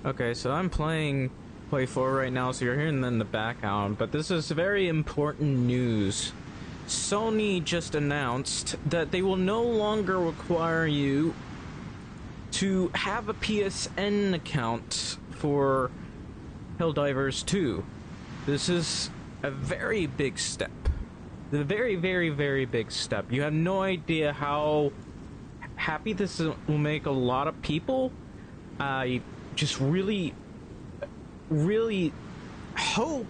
Okay, so I'm playing Play 4 right now, so you're hearing them in the background, but this is very important news. Sony just announced that they will no longer require you to have a PSN account for Helldivers 2. This is a very big step. The very, very, very big step. You have no idea how happy this will make a lot of people. I just really hope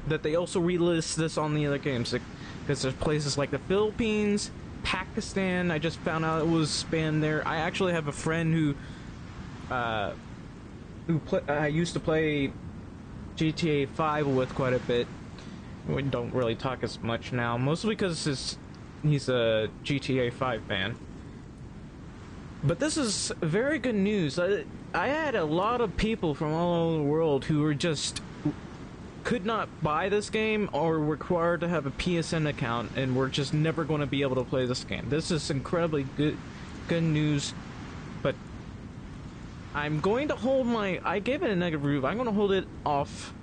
that they also relist this on the other games, because there's places like the Philippines, Pakistan. I just found out it was banned there. I actually have a friend who I used to play GTA 5 with quite a bit. We don't really talk as much now, mostly because he's a GTA 5 fan. But this is very good news. I had a lot of people from all over the world who were just could not buy this game or were required to have a PSN account and were just never going to be able to play this game. This is incredibly good news, but I'm going to hold I gave it a negative review. I'm going to hold it off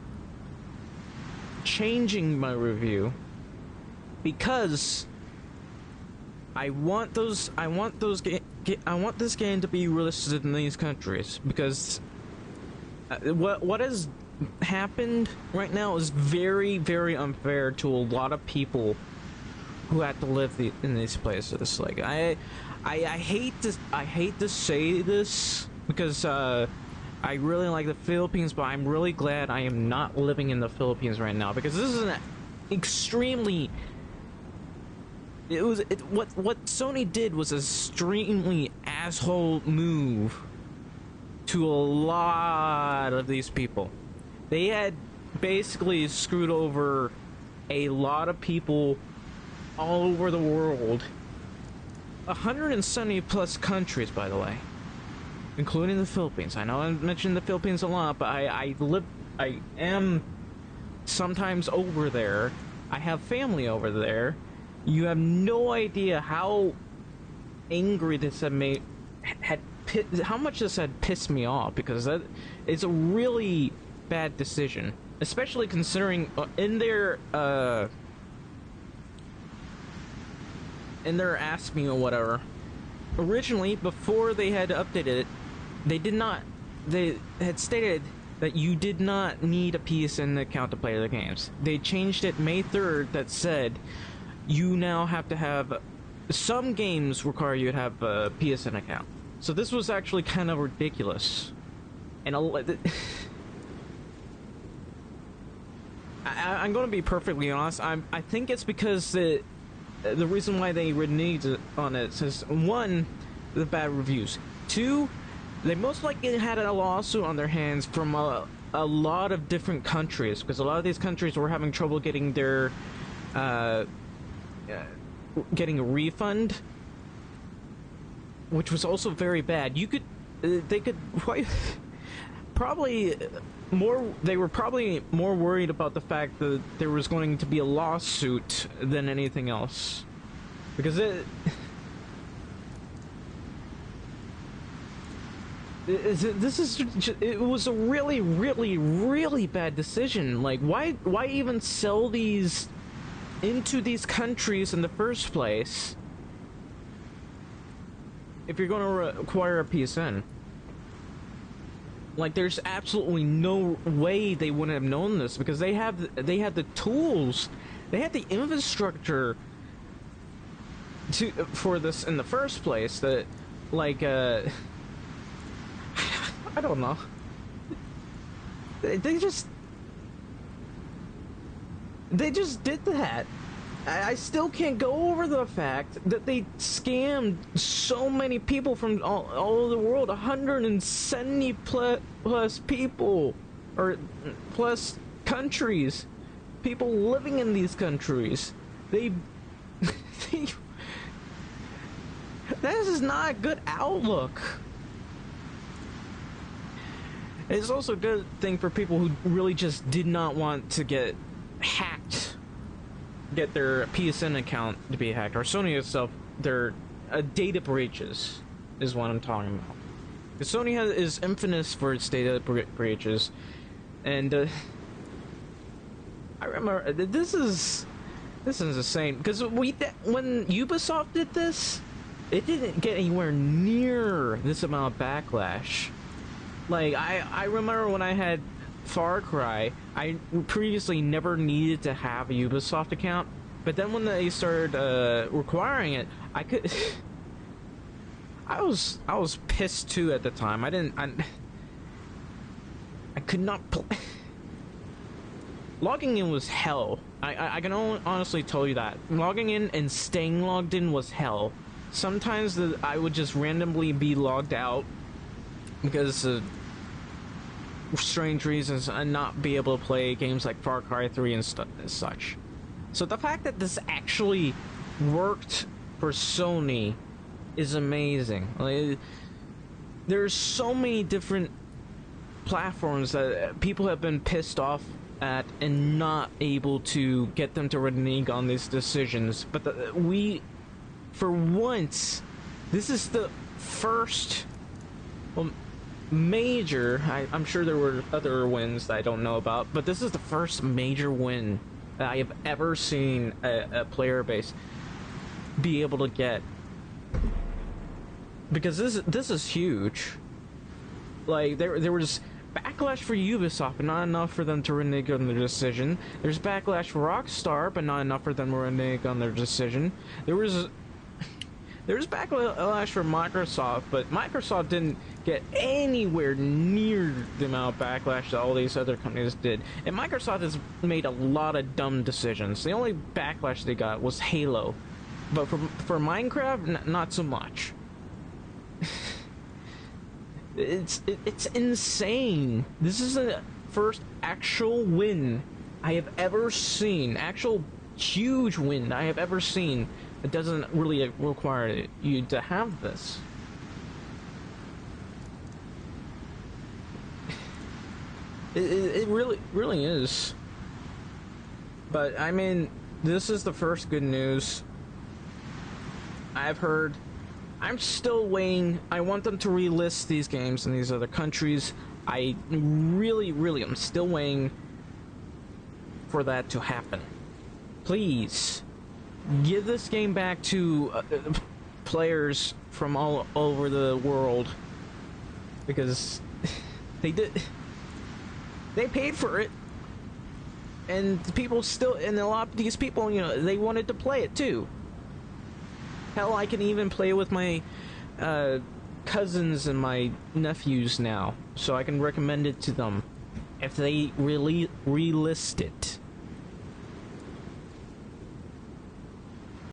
changing my review because I want this game to be listed in these countries, because what has happened right now is very, very unfair to a lot of people who have to live in these places. Like I hate to say this because I really like the Philippines, but I'm really glad I am not living in the Philippines right now, because this is an extremely what Sony did was an extremely asshole move to a lot of these people. They had basically screwed over a lot of people all over the world. 170 plus countries, by the way, including the Philippines. I know I mentioned the Philippines a lot, but I am sometimes over there. I have family over there. You have no idea how angry this how much this had pissed me off, because that it's a really bad decision, especially considering in their Ask Me or whatever, originally, before they had updated it, they had stated that you did not need a PSN account to play the games. They changed it May 3rd that said you now have to have, some games require you to have a PSN account. So this was actually kind of ridiculous. And I'm going to be perfectly honest. I think it's because the reason why they reneged on it is, one, the bad reviews. Two, they most likely had a lawsuit on their hands from a lot of different countries, because a lot of these countries were having trouble getting their getting a refund, which was also very bad. They could quite probably more. They were probably more worried about the fact that there was going to be a lawsuit than anything else, because it was a really, really, really bad decision. Like, why even sell these into these countries in the first place if you're going to require a PSN? Like, there's absolutely no way they wouldn't have known this, because they had the tools, they had the infrastructure for this in the first place. That, like, I don't know. They just did that. I still can't go over the fact that they scammed so many people from all over the world. 170 plus people, or plus countries, people living in these countries. This is not a good outlook. It's also a good thing for people who really just did not want to get hacked, get their PSN account to be hacked, or Sony itself, their data breaches is what I'm talking about. Sony is infamous for its data breaches, and I remember this is insane because when Ubisoft did this, it didn't get anywhere near this amount of backlash. Like I remember when I had Far Cry, I previously never needed to have a Ubisoft account, but then when they started requiring it, I could. I was pissed too at the time. I could not play. Logging in was hell. I can honestly tell you that. Logging in and staying logged in was hell. Sometimes I would just randomly be logged out because of strange reasons and not be able to play games like Far Cry 3 and such. So the fact that this actually worked for Sony is amazing. Like, there's so many different platforms that people have been pissed off at and not able to get them to renege on these decisions, but for once, this is the first major, I'm sure there were other wins that I don't know about, but this is the first major win that I have ever seen a player base be able to get. Because this is huge. Like, there was backlash for Ubisoft, but not enough for them to renege on their decision. There's backlash for Rockstar, but not enough for them to renege on their decision. There's backlash for Microsoft, but Microsoft didn't get anywhere near the amount of backlash that all these other companies did. And Microsoft has made a lot of dumb decisions. The only backlash they got was Halo. But for Minecraft, not so much. It's insane. This is the first actual win I have ever seen. Actual huge win I have ever seen. It doesn't really require you to have this. It really is. But I mean, this is the first good news I've heard. I'm still waiting. I want them to relist these games in these other countries. I really am still waiting for that to happen. Please give this game back to players from all over the world, because they paid for it, and people still, and a lot of these people, you know, they wanted to play it too. Hell, I can even play with my cousins and my nephews now, so I can recommend it to them if they really relist it.